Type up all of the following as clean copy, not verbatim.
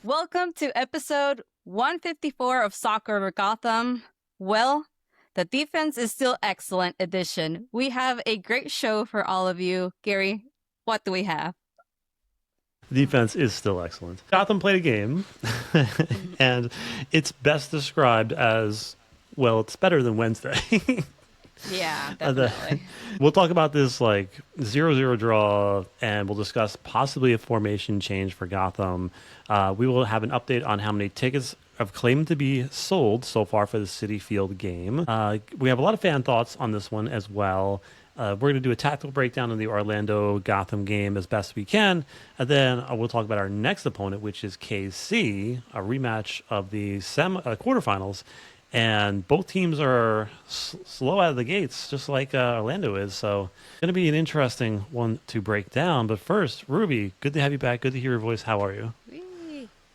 Welcome to episode 154 of Soccer Over Gotham. Well, the defense is still excellent edition. We have a great show for all of you. Gary, what do we have? The defense is still excellent. Gotham played a game, and it's best described as, well, it's better than Wednesday. Yeah, definitely. We'll talk about this like 0-0 draw, and we'll discuss possibly a formation change for Gotham. We will have an update on how many tickets have claimed to be sold so far for the City Field game. We have a lot of fan thoughts on this one as well. We're going to do a tactical breakdown of the Orlando Gotham game as best we can. And then we'll talk about our next opponent, which is KC, a rematch of the quarterfinals. And both teams are slow out of the gates, just like Orlando is. So it's going to be an interesting one to break down. But first, Ruby, good to have you back. Good to hear your voice. How are you?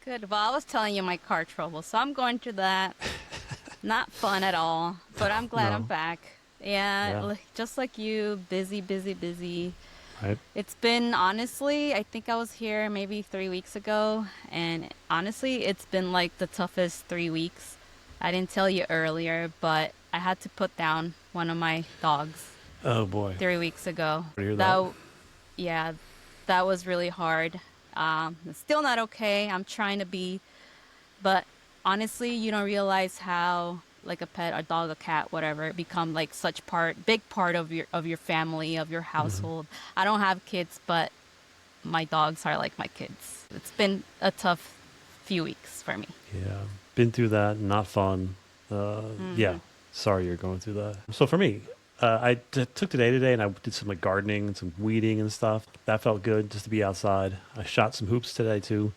Good. Well, I was telling you my car trouble, so I'm going through that. Not fun at all, but I'm glad I'm back. Yeah, just like you, busy. Right. It's been, honestly, I think I was here maybe 3 weeks ago, and honestly, it's been like the toughest 3 weeks. I didn't tell you earlier, but I had to put down one of my dogs. Oh, boy. 3 weeks ago. That That was really hard. It's still not okay. I'm trying to be, but honestly, you don't realize how like a pet, a dog, a cat, whatever, become like big part of your family, of your household. I don't have kids, but my dogs are like my kids. It's been a tough few weeks for me. Yeah. Been through that. Not fun. Yeah. Sorry you're going through that. So for me, I took today and I did some like gardening and some weeding and stuff. That felt good just to be outside. I shot some hoops today too.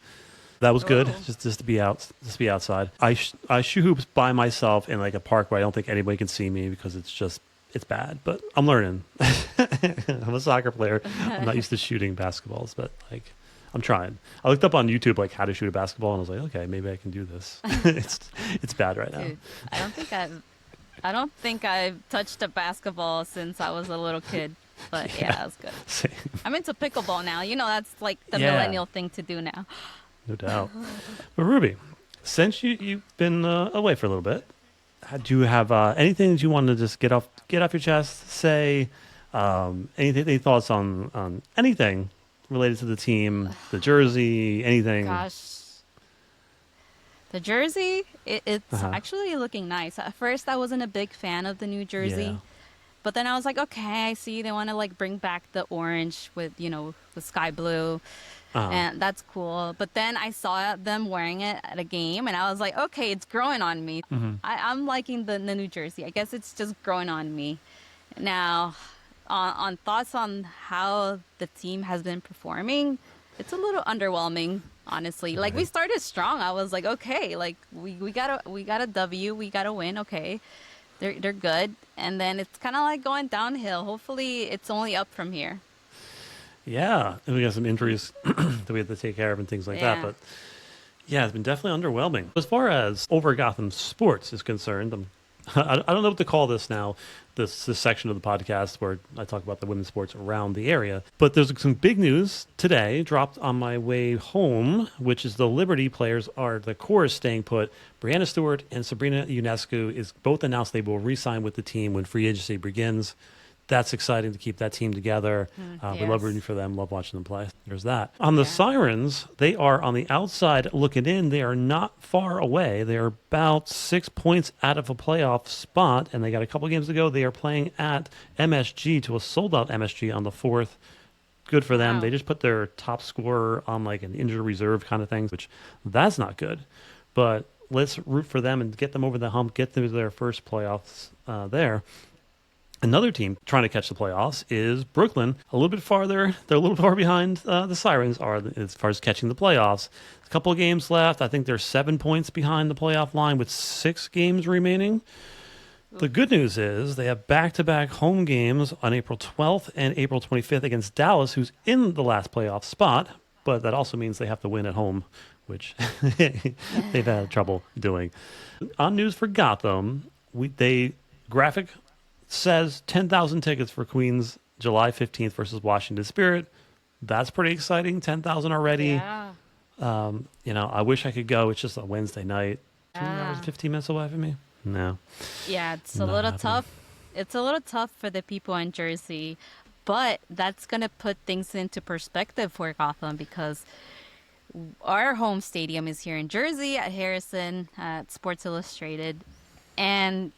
That was good, just to be outside. I shoot hoops by myself in like a park where I don't think anybody can see me because it's bad. But I'm learning. I'm a soccer player. I'm not used to shooting basketballs, but like I'm trying. I looked up on YouTube like how to shoot a basketball, and I was like, okay, maybe I can do this. It's bad right now. Dude, I don't think I've touched a basketball since I was a little kid. But yeah, that was good. Same. I'm into pickleball now. You know, that's like the millennial thing to do now. No doubt. But Ruby, since you've been away for a little bit, do you have anything that you want to just get off your chest? Say any thoughts on anything related to the team, the jersey, anything? Gosh, the jersey, it's actually looking nice. At first, I wasn't a big fan of the new jersey, but then I was like, okay, I see they want to like bring back the orange with the sky blue. And that's cool. But then I saw them wearing it at a game, and I was like, okay, it's growing on me. I'm liking the New Jersey. I guess it's just growing on me. Now, on thoughts on how the team has been performing, it's a little underwhelming, honestly. Like, we started strong. I was like, okay, like we got a W, we got a win. Okay, they're good. And then it's kind of like going downhill. Hopefully, it's only up from here. Yeah, and we got some injuries that we have to take care of and things like that. But yeah, it's been definitely underwhelming. As far as Over Gotham Sports is concerned, I don't know what to call this now, this section of the podcast where I talk about the women's sports around the area. But there's some big news today dropped on my way home, which is the Liberty players the core is staying put. Brianna Stewart and Sabrina Ionescu is both announced they will re-sign with the team when free agency begins. That's exciting to keep that team together. We love rooting for them, love watching them play. There's that. On the Sirens, they are on the outside looking in. They are not far away. They are about 6 points out of a playoff spot, and they got a couple games to go. They are playing at MSG, to a sold-out MSG on the 4th. Good for them. Wow. They just put their top scorer on like an injured reserve kind of thing, which that's not good. But let's root for them and get them over the hump, get them to their first playoffs there. Another team trying to catch the playoffs is Brooklyn. A little bit farther. They're a little far behind the Sirens are as far as catching the playoffs. A couple of games left. I think they're 7 points behind the playoff line with 6 games remaining. The good news is they have back-to-back home games on April 12th and April 25th against Dallas, who's in the last playoff spot. But that also means they have to win at home, which they've had trouble doing. On news for Gotham, graphic says 10,000 tickets for Queens July 15th versus Washington Spirit. That's pretty exciting. 10,000 already. Yeah. I wish I could go. It's just a Wednesday night. 2 hours and Ah. 15 minutes away from me. No, Yeah, it's a not little happening. tough. It's a little tough for the people in Jersey, but that's gonna put things into perspective for Gotham because our home stadium is here in Jersey at Harrison at Sports Illustrated, and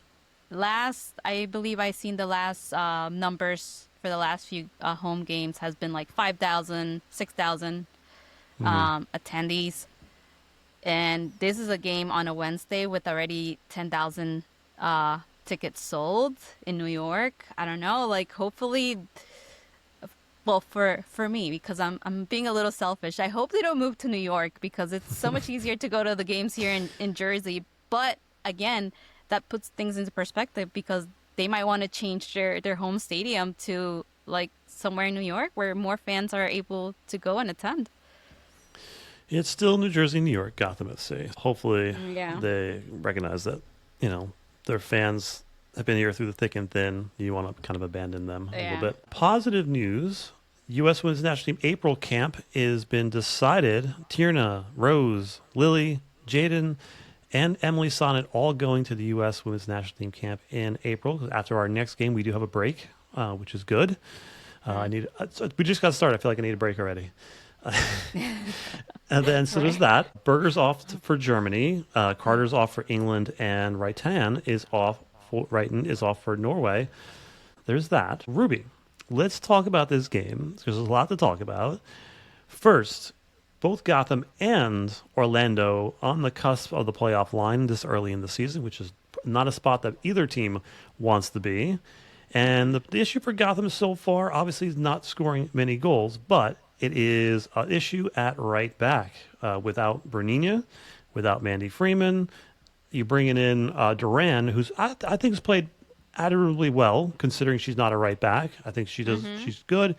I believe I seen the last numbers for the last few home games has been like 5,000, 6,000 Hmm. attendees. And this is a game on a Wednesday with already 10,000 tickets sold in New York. I don't know, like hopefully, well, for me because I'm being a little selfish. I hope they don't move to New York because it's so much easier to go to the games here in Jersey. But again, that puts things into perspective because they might want to change their home stadium to like somewhere in New York where more fans are able to go and attend. It's still New Jersey, New York, Gotham FC. Hopefully, Yeah. they recognize that their fans have been here through the thick and thin. You want to kind of abandon them a little Yeah. bit. Positive news. U.S. Women's National Team April camp has been decided. Tierna, Rose, Lily, Jaedyn, and Emily Sonnet all going to the U.S. Women's National Team camp in April. After our next game, we do have a break, which is good. We just got started. I feel like I need a break already. And then, so there's Right. that. Berger's off for Germany. Carter's off for England, and Reitan is off for Norway. There's that. Ruby, let's talk about this game because there's a lot to talk about. First, both Gotham and Orlando on the cusp of the playoff line this early in the season, which is not a spot that either team wants to be. And the issue for Gotham so far, obviously, is not scoring many goals, but it is an issue at right back. Without Bernina, without Mandy Freeman, you bringing in Duran, who's I think has played admirably well, considering she's not a right back. I think she does. Mm-hmm. She's good.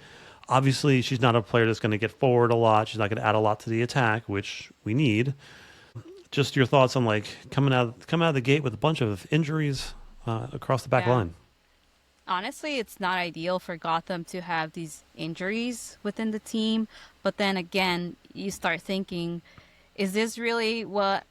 Obviously, she's not a player that's going to get forward a lot. She's not going to add a lot to the attack, which we need. Just your thoughts on like coming out of the gate with a bunch of injuries across the back Yeah. line. Honestly, it's not ideal for Gotham to have these injuries within the team. But then again, you start thinking, is this really what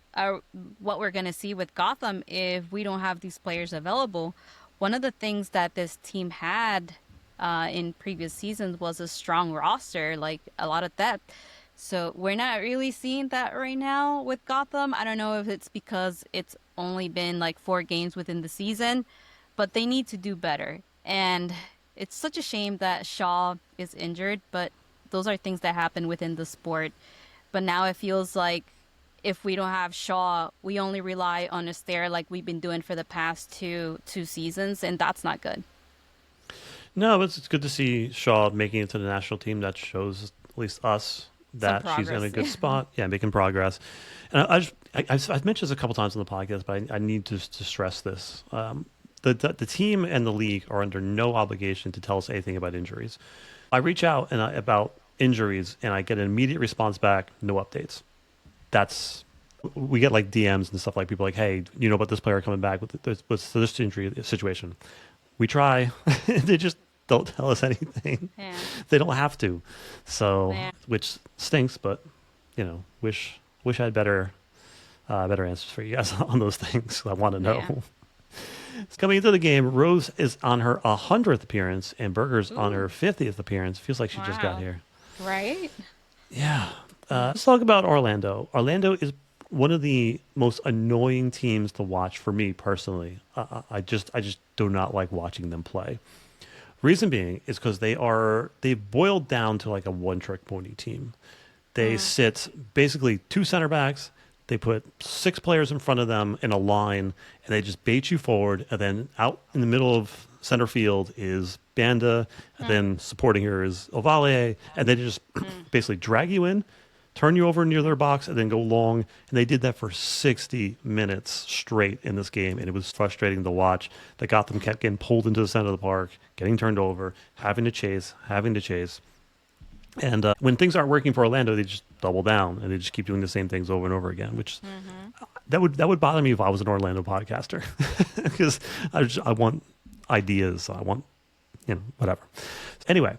we're going to see with Gotham if we don't have these players available? One of the things that this team had in previous seasons was a strong roster, like a lot of depth. So we're not really seeing that right now with Gotham. I don't know if it's because it's only been like 4 games within the season, but they need to do better. And it's such a shame that Shaw is injured, but those are things that happen within the sport. But now it feels like if we don't have Shaw, we only rely on Astaire like we've been doing for the past two seasons, and that's not good. No, it's good to see Shaw making it to the national team. That shows at least us Some that she's in a progress. good spot. Yeah, making progress. And I've mentioned this a couple times on the podcast, but I need to stress this. The team and the league are under no obligation to tell us anything about injuries. I reach out about injuries, and I get an immediate response back, no updates. We get like DMs and stuff like people like, hey, you know about this player coming back with this injury situation. We try. They just don't tell us anything. Yeah. They don't have to. So, Yeah. which stinks, but wish I had better answers for you guys on those things. I want to Yeah. know. Coming into the game, Rose is on her 100th appearance, and Berger's on Ooh. her 50th appearance. Feels like she just got Wow. here. Right? Yeah. Let's talk about Orlando. Orlando is one of the most annoying teams to watch for me personally. I just do not like watching them play. Reason being is because they've boiled down to like a one-trick pony team. They sit basically 2 center backs. They put 6 players in front of them in a line, and they just bait you forward. And then out in the middle of center field is Banda, and then supporting her is Ovalle, and they just basically drag you in, turn you over near their box, and then go long. And they did that for 60 minutes straight in this game, and it was frustrating to watch. The Gotham kept getting pulled into the center of the park, getting turned over, having to chase. And when things aren't working for Orlando, they just double down and they just keep doing the same things over and over again. Which that would bother me if I was an Orlando podcaster, because I want ideas. I want whatever. Anyway,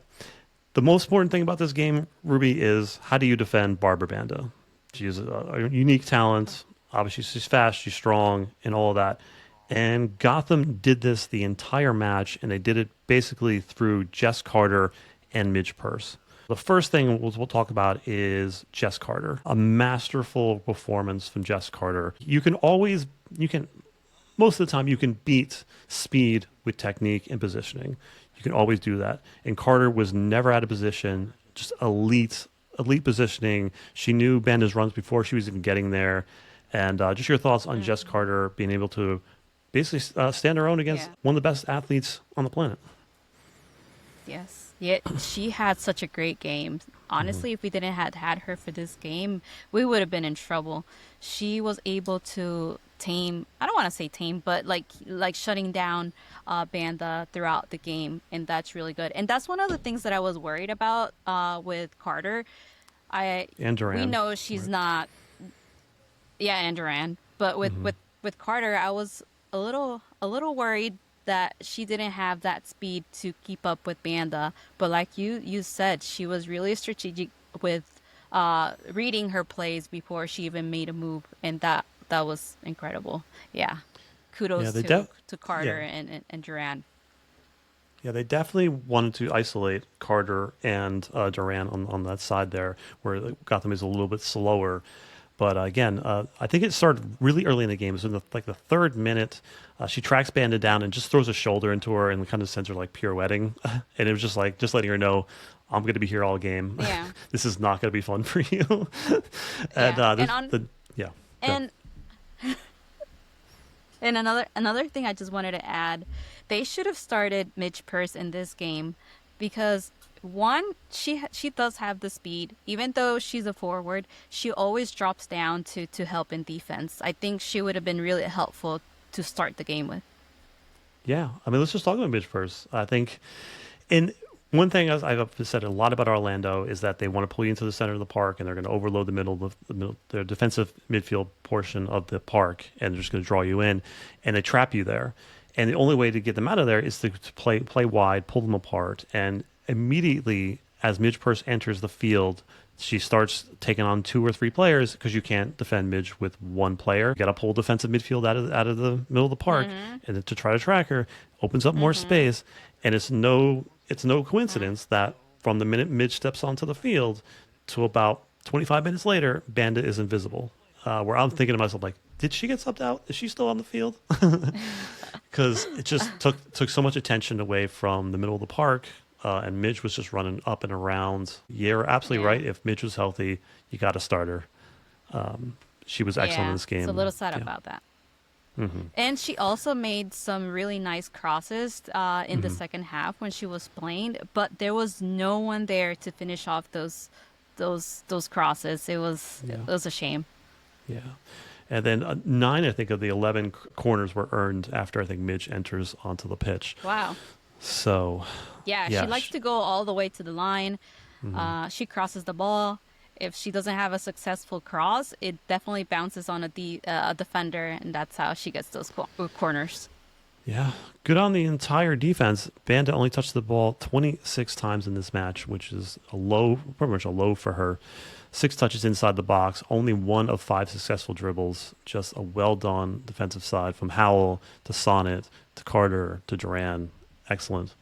the most important thing about this game, Ruby, is how do you defend Barbara Banda? She has a unique talent. Obviously, she's fast, she's strong, and all of that. And Gotham did this the entire match, and they did it basically through Jess Carter and Midge Purse. The first thing we'll talk about is Jess Carter. A masterful performance from Jess Carter. Most of the time, you can beat speed with technique and positioning. You can always do that. And Carter was never out of position, just elite positioning. She knew Banda's runs before she was even getting there. And just your thoughts on Jess Carter being able to basically stand her own against one of the best athletes on the planet. Yes. Yeah, she had such a great game. Honestly, if we didn't have had her for this game, we would have been in trouble. She was able to tame, I don't want to say tame, but like shutting down Banda throughout the game, and that's really good. And that's one of the things that I was worried about with Carter. And We Duran. know she's Right. not, yeah, and Duran, but with Carter, I was a little worried that she didn't have that speed to keep up with Banda. But like you said, she was really strategic with reading her plays before she even made a move, and that was incredible. Yeah, Yeah, kudos they to Carter yeah. and Duran. Yeah, they definitely wanted to isolate Carter and Duran on that side there, where Gotham is a little bit slower. But again, I think it started really early in the game. So in the third minute, she tracks Banda down and just throws a shoulder into her and kind of sends her like pirouetting. And it was just letting her know, I'm going to be here all game. Yeah, This is not going to be fun for you. And yeah, and on yeah, go. and And another thing I just wanted to add, they should have started Midge Purse in this game because one, she does have the speed. Even though she's a forward, she always drops down to help in defense. I think she would have been really helpful to start the game with. Yeah, I mean, let's just talk about Midge first. I think, and one thing I've said a lot about Orlando is that they want to pull you into the center of the park, and they're going to overload their defensive midfield portion of the park, and they're just going to draw you in, and they trap you there. And the only way to get them out of there is to play wide, pull them apart, and immediately as Midge Purse enters the field, she starts taking on two or three players because you can't defend Midge with one player. You got to pull defensive midfield out of the middle of the park, and then to try to track her opens up more space. And it's no coincidence that from the minute Midge steps onto the field to about 25 minutes later, Banda is invisible. Where I'm thinking to myself, like, did she get subbed out? Is she still on the field? Because it just took so much attention away from the middle of the park. And Midge was just running up and around. You're absolutely right. If Midge was healthy, you got to start her. She was excellent in this game. It's a little sad about that. And she also made some really nice crosses in the second half when she was playing, but there was no one there to finish off those crosses. It was a shame. Yeah. And then 9, I think, of the 11 corners were earned after I think Midge enters onto the pitch. Wow. So, yeah, she likes to go all the way to the line. She crosses the ball. If she doesn't have a successful cross, it definitely bounces on a defender, and that's how she gets those corners. Yeah, good on the entire defense. Banda only touched the ball 26 times in this match, which is pretty much a low for her. 6 touches inside the box, only 1 of 5 successful dribbles. Just a well-done defensive side from Howell to Sonnet to Carter to Duran. Excellent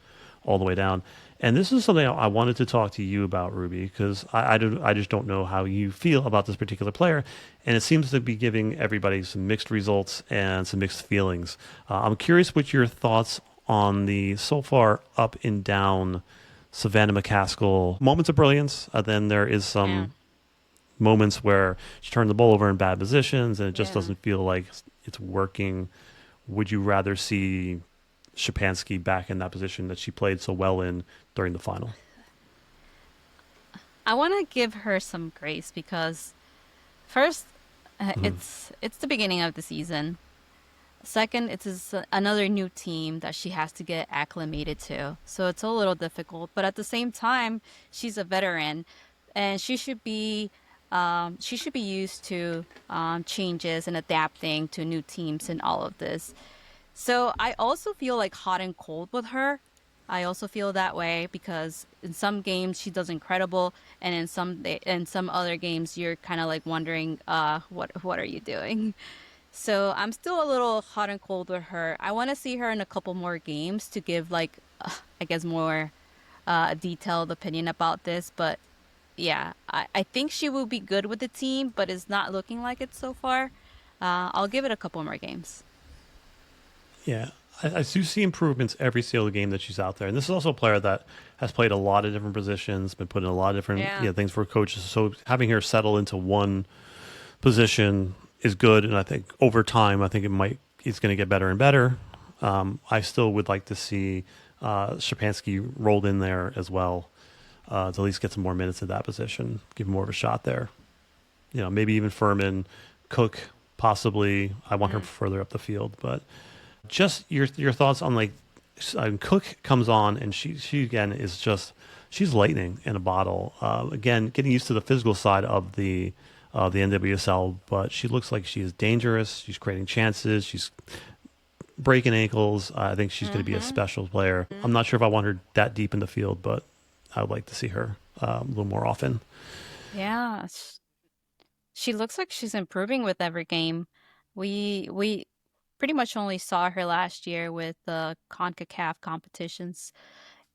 all the way down. And this is something I wanted to talk to you about, Ruby, because I just don't know how you feel about this particular player. And it seems to be giving everybody some mixed results and some mixed feelings. I'm curious what your thoughts on the so far up and down Savannah McCaskill moments of brilliance. Then there is some moments where she turned the ball over in bad positions and it just doesn't feel like it's working. Would you rather see Szczepanski back in that position that she played so well in during the final? I want to give her some grace because first, it's the beginning of the season. Second, it's another new team that she has to get acclimated to. So it's a little difficult, but at the same time, she's a veteran and she should be used to changes and adapting to new teams and all of this. So I also feel like hot and cold with her. I also feel that way because in some games she does incredible, and in some other games you're kind of like wondering, what are you doing? So I'm still a little hot and cold with her. I want to see her in a couple more games to give like, I guess more detailed opinion about this. But yeah, I think she will be good with the team, but it's not looking like it so far. I'll give it a couple more games. Yeah, I do see improvements every single game that she's out there. And this is also a player that has played a lot of different positions, been put in a lot of different Yeah. things for coaches. So having her settle into one position is good. And I think over time, I think it's going to get better and better. I still would like to see Shapansky rolled in there as well to at least get some more minutes at that position, give him more of a shot there. Maybe even Furman, Cook, possibly. I want her further up the field, but just your thoughts on like Cook comes on and she again is just she's lightning in a bottle. Again, getting used to the physical side of the NWSL, but she looks like she is dangerous. She's creating chances. She's breaking ankles. I think she's going to be a special player. I'm not sure if I want her that deep in the field, but I would like to see her a little more often. Yeah, she looks like she's improving with every game. We pretty much only saw her last year with the CONCACAF competitions,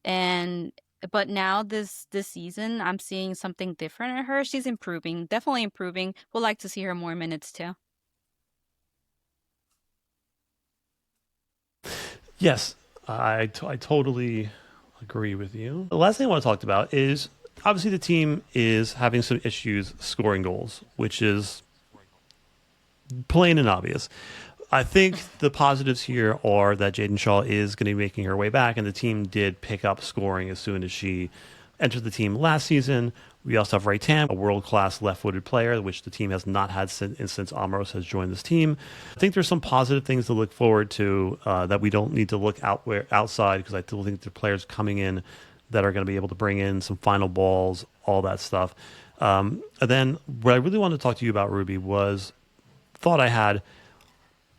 and but now this season I'm seeing something different in her. She's improving, definitely improving. Would like to see her more minutes too. Yes, I totally agree with you. The last thing I want to talk about is obviously the team is having some issues scoring goals, which is plain and obvious. I think the positives here are that Jaedyn Shaw is going to be making her way back, and the team did pick up scoring as soon as she entered the team last season. We also have Reitan, a world-class left-footed player, which the team has not had since Amros has joined this team. I think there's some positive things to look forward to that we don't need to look outside because I still think the players coming in that are going to be able to bring in some final balls, all that stuff. And then what I really wanted to talk to you about, Ruby, was thought I had.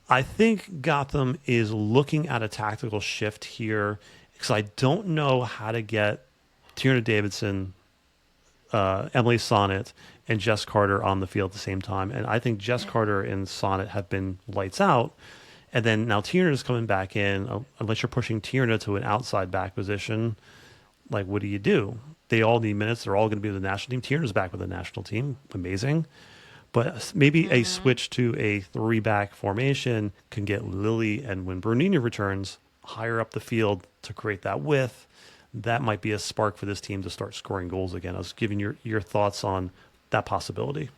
I think Gotham is looking at a tactical shift here because I don't know how to get Tierna Davidson, Emily Sonnet, and Jess Carter on the field at the same time. And I think Jess Carter and Sonnet have been lights out. And then now Tierna is coming back in. Unless you're pushing Tierna to an outside back position, like what do? They all need minutes. They're all going to be with the national team. Tierna's back with the national team. Amazing. But maybe a switch to a three-back formation can get Lily, and when Bernini returns, higher up the field to create that width. That might be a spark for this team to start scoring goals again. I was giving your thoughts on that possibility.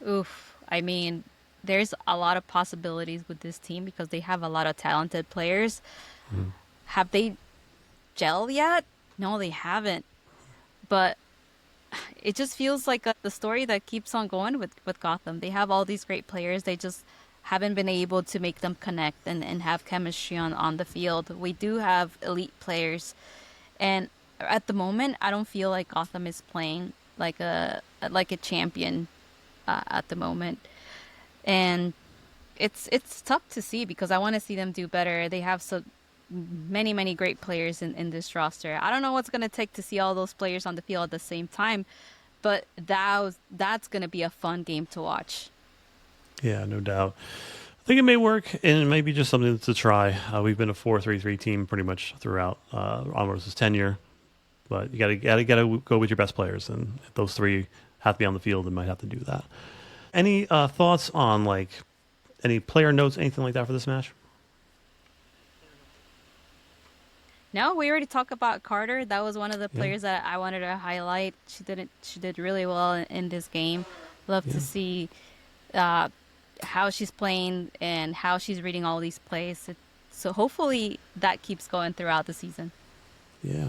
Oof. I mean, there's a lot of possibilities with this team because they have a lot of talented players. Have they gelled yet? No, they haven't. But it just feels like the story that keeps on going with Gotham. They have all these great players. They just haven't been able to make them connect and have chemistry on the field. We do have elite players. And at the moment, I don't feel like Gotham is playing like a champion at the moment. And it's tough to see because I want to see them do better. They have so many great players in this roster. I don't know what's going to take to see all those players on the field at the same time, but that's going to be a fun game to watch. Yeah, no doubt. I think it may work, and it may be just something to try. We've been a 4-3-3 team pretty much throughout Amros' tenure, but you gotta go with your best players, and if those three have to be on the field, they might have to do that. Any thoughts on like any player notes, anything like that for this match? No, we already talked about Carter. That was one of the Yeah, players that I wanted to highlight. She did really well in this game. Love to yeah. see how she's playing and how she's reading all these plays. So hopefully that keeps going throughout the season. Yeah.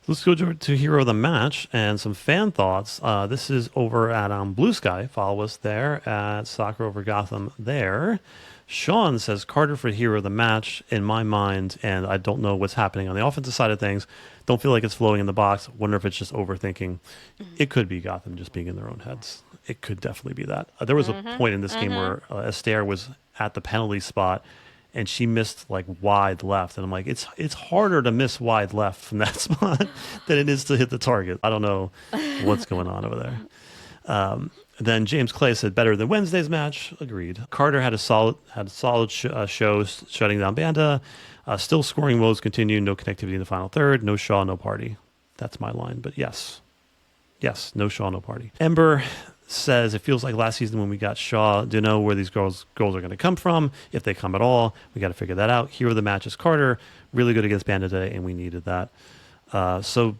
Let's go to Hero of the Match and some fan thoughts. This is over at Blue Sky. Follow us there at Soccer Over Gotham there. Sean says Carter for Hero of the Match in my mind, and I don't know what's happening on the offensive side of things. Don't feel like it's flowing in the box. Wonder if it's just overthinking. It could be Gotham just being in their own heads. It could definitely be that. There was a point in this game where Esther was at the penalty spot, and she missed like wide left, and I'm like, it's harder to miss wide left from that spot than it is to hit the target. I don't know what's going on over there. Then James Clay said better than Wednesday's match. Agreed. Carter had a solid show shutting down Banda. Still scoring woes continue. No connectivity in the final third. No Shaw, no party. That's my line. But yes, no Shaw, no party. Ember says it feels like last season when we got Shaw. Don't know where these goals are going to come from, if they come at all. We got to figure that out. Here are the matches. Carter really good against Banda today, and we needed that. So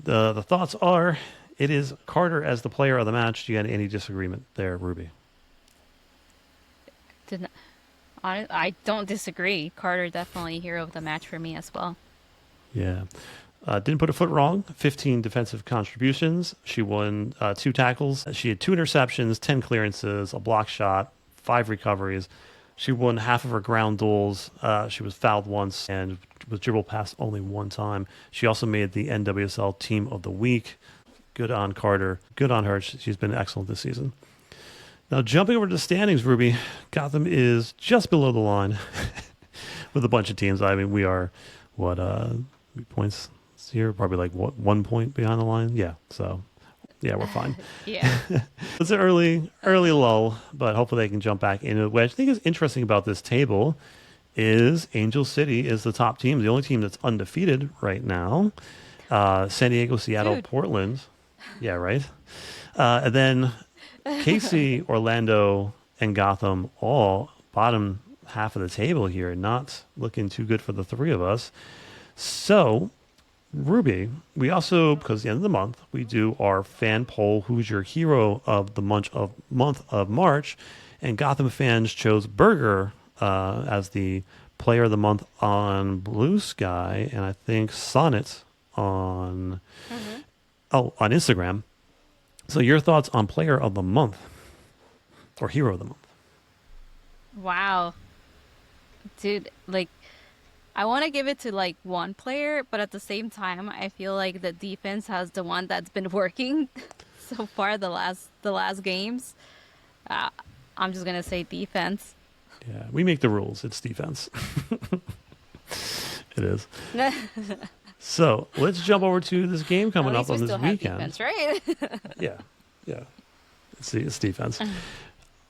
the thoughts are, it is Carter as the player of the match. Do you have any disagreement there, Ruby? I don't disagree. Carter definitely hero of the match for me as well. Yeah. Didn't put a foot wrong. 15 defensive contributions. She won 2 tackles. She had 2 interceptions, 10 clearances, a block shot, 5 recoveries. She won half of her ground duels. She was fouled once and was dribbled past only 1 time. She also made the NWSL Team of the Week. Good on Carter. Good on her. She's been excellent this season. Now, jumping over to the standings, Ruby, Gotham is just below the line with a bunch of teams. I mean, we are, points here? Probably like 1 point behind the line? Yeah, so, yeah, we're fine. Yeah. It's an early lull, but hopefully they can jump back into it. What I think is interesting about this table is Angel City is the top team, the only team that's undefeated right now. San Diego, Seattle, Portland. Yeah, right. And then KC, Orlando, and Gotham all bottom half of the table here. Not looking too good for the 3 of us. So, Ruby, we also, because at the end of the month, we do our fan poll, who's your hero of the month of March, and Gotham fans chose Berger as the player of the month on Blue Sky, and I think Sonnet on on Instagram. So your thoughts on player of the month or hero of the month? Wow. Dude, like, I want to give it to like one player, but at the same time, I feel like the defense has the one that's been working so far the last games. I'm just gonna say defense. Yeah, we make the rules. It's defense. It is. So let's jump over to this game coming up on this weekend. Defense, right? Yeah. It's defense.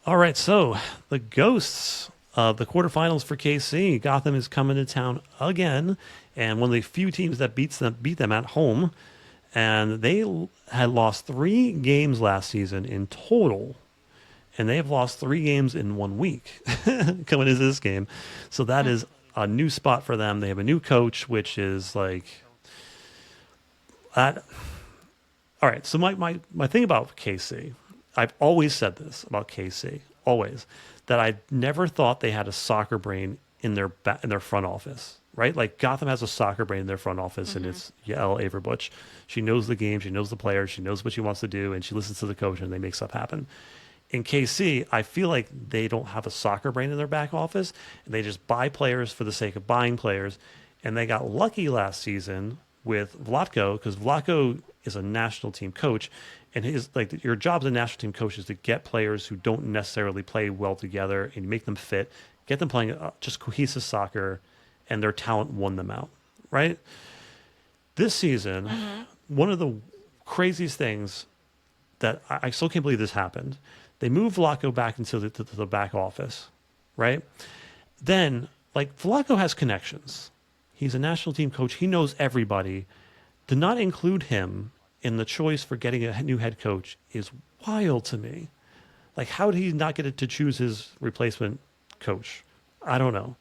All right, so the Ghosts. The quarterfinals for KC. Gotham is coming to town again, and one of the few teams that beat them at home. And they had lost 3 games last season in total, and they have lost 3 games in 1 week coming into this game. So that is a new spot for them. They have a new coach, which is like that. All right, so my thing about KC, I've always said this about KC, always, that I never thought they had a soccer brain in their front office, right? Like Gotham has a soccer brain in their front office, and it's Yael Averbutch. She knows the game, she knows the players, she knows what she wants to do, and she listens to the coach, and they make stuff happen. In KC, I feel like they don't have a soccer brain in their back office, and they just buy players for the sake of buying players. And they got lucky last season with Vlatko, because Vlatko is a national team coach, and his like your job as a national team coach is to get players who don't necessarily play well together and make them fit, get them playing just cohesive soccer, and their talent won them out, right? This season, one of the craziest things that I still can't believe this happened, they moved Vlatko back into the back office, right? Then, like, Vlatko has connections. He's a national team coach. He knows everybody. To not include him in the choice for getting a new head coach is wild to me. Like, how did he not get to choose his replacement coach? I don't know.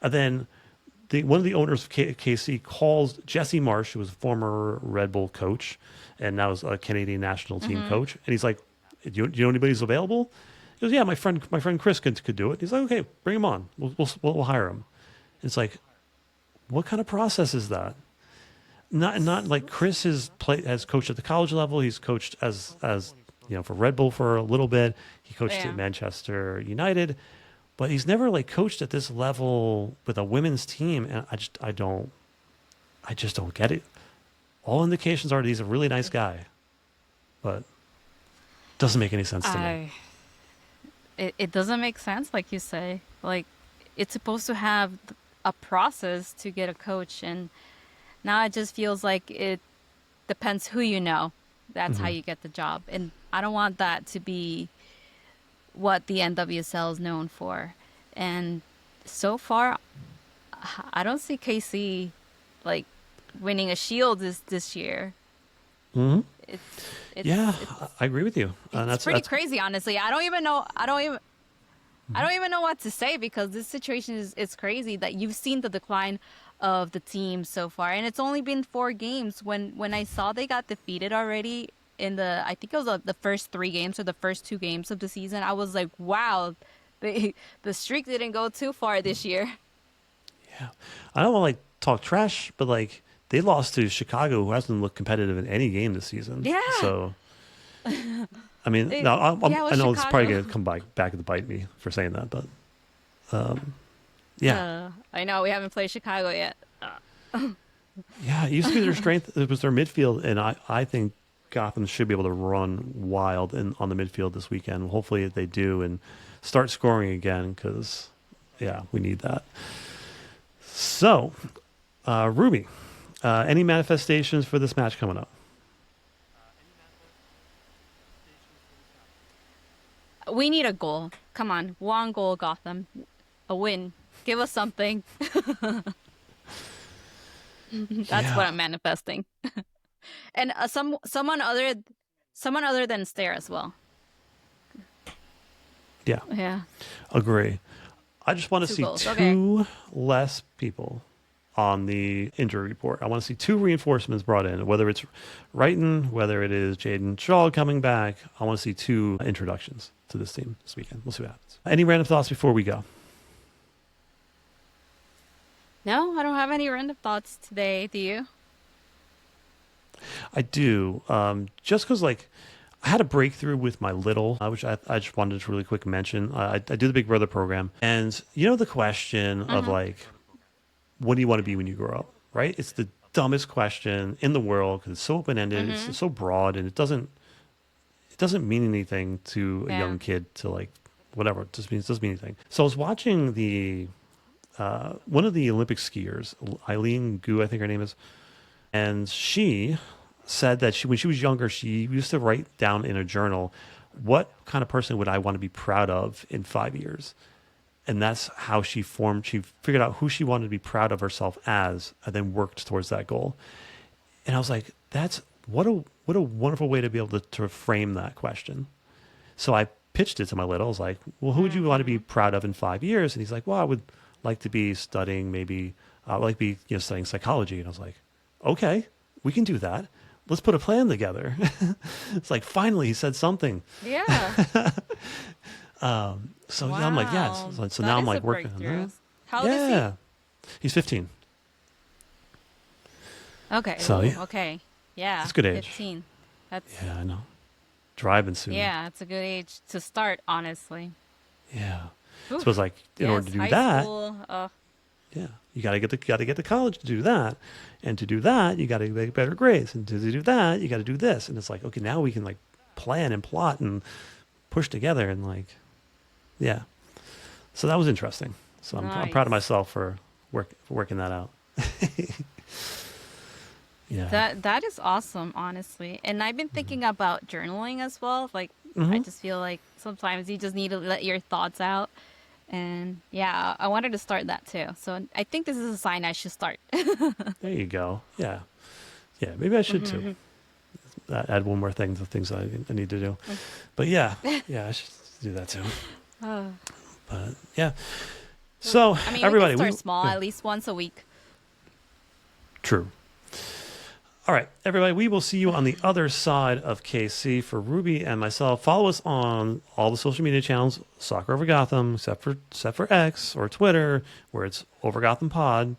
And then one of the owners of KC calls Jesse Marsh, who was a former Red Bull coach and now is a Canadian national team coach. And he's like, do you know anybody who's available? He goes, yeah, my friend Chris could do it. He's like, okay, bring him on. We'll hire him. It's like, what kind of process is that? Not like Chris has coached at the college level. He's coached as for Red Bull for a little bit. He coached at Manchester United, but he's never like coached at this level with a women's team. And I just don't get it. All indications are that he's a really nice guy, but doesn't make any sense to me. It doesn't make sense, like you say. Like, it's supposed to have a process to get a coach, and now it just feels like it depends who you know. That's how Hmm. you get the job. And I don't want that to be what the NWSL is known for. And so far, I don't see KC like winning a shield this year. Hmm. It's Yeah, it's I agree with you. it's pretty That's crazy, honestly. I don't even know what to say because this situation is crazy that you've seen the decline of the team so far, and it's only been 4 games. When I saw they got defeated already in I think it was the first 3 games or the first 2 games of the season, I was like, wow, the streak didn't go too far this year. yeah. I don't want to like talk trash, but like they lost to Chicago, who hasn't looked competitive in any game this season. Yeah, So I mean, now yeah, it I was know it's probably Chicago. going to come back to bite me for saying that, but yeah, I know we haven't played Chicago yet. yeah. It used to be their strength. It was their midfield, and I think Gotham should be able to run wild on the midfield this weekend. Hopefully they do and start scoring again because yeah, we need that. So, Ruby, any manifestations for this match coming up? We need a goal. Come on, 1 goal, Gotham, a win. Give us something. That's Yeah, what I'm manifesting. And someone other than Stair as well. yeah, Yeah, agree. I just want to two see goals. Okay. two less people on the injury report. I want to see two reinforcements brought in, whether it's Reitan, whether it is Jaedyn Shaw coming back. I want to see two introductions to this team this weekend. We'll see what happens. Any random thoughts before we go? No, I don't have any random thoughts today. Do you? I do. Just because, like, I had a breakthrough with my little, which I just wanted to really quick mention. I do the Big Brother program. And you know the question of, Mm-hmm. like, what do you want to be when you grow up, right? It's the dumbest question in the world because it's so open-ended, Mm-hmm. it's so broad, and it doesn't mean anything to a Yeah. young kid to, like, whatever. It doesn't mean anything. So I was watching the one of the Olympic skiers, Eileen Gu, I think her name is, and she said that when she was younger, she used to write down in a journal, what kind of person would I want to be proud of in 5 years? And that's how she figured out who she wanted to be proud of herself as, and then worked towards that goal. And I was like, that's what a wonderful way to be able to frame that question. So I pitched it to my little. I was like, well, who would you want to be Mm-hmm. proud of in 5 years? And he's like, well, I would like to be studying maybe, like be, studying psychology. And I was like, okay, we can do that. Let's put a plan together. It's like, finally, he said something. Yeah. So yeah, I'm like, yeah. Wow. So now That I'm is a like working on breakthrough. that. How old is he? Yeah. He's 15. Okay. So Ooh, yeah, okay. Yeah. it's a good age. 15. That's Yeah, I know. Driving soon. yeah. It's a good age to start, honestly. Yeah. So it's Oof. like, in order Yes. to do High that, school. yeah, you got to get to college to do that, and to do that, you got to make better grades, and to do that, you got to do this, and it's like, okay, now we can like plan and plot and push together, and like, yeah. So that was interesting. So I'm proud of Nice. myself for working that out. Yeah. That is awesome, honestly. And I've been thinking about journaling as well. Like I Hmm. just feel like sometimes you just need to let your thoughts out. And yeah, I wanted to start that too. So I think this is a sign I should start. There you go. Yeah. Yeah. Maybe I should too. Add one more thing to the things I need to do. But yeah, yeah, I should do that too. Oh. But yeah. So I mean, we everybody, can start small, yeah, at least once a week. true. All right, everybody, we will see you on the other side of KC. For Ruby and myself, follow us on all the social media channels, Soccer Over Gotham, except for X or Twitter, where it's Over Gotham Pod.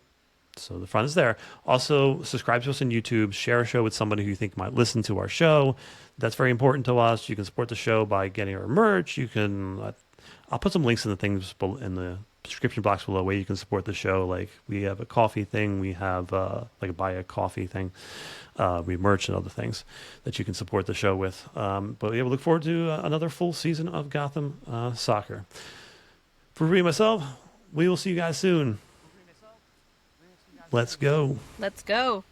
So the front is there. Also, subscribe to us on YouTube. Share a show with somebody who you think might listen to our show. That's very important to us. You can support the show by getting our merch. You can, I'll put some links in the things in the description box below where you can support the show. Like we have a coffee thing. We have like a buy a coffee thing. We have merch and other things that you can support the show with. But yeah, we look forward to another full season of Gotham soccer. For me and myself, We will see you guys soon. Let's go. Let's go.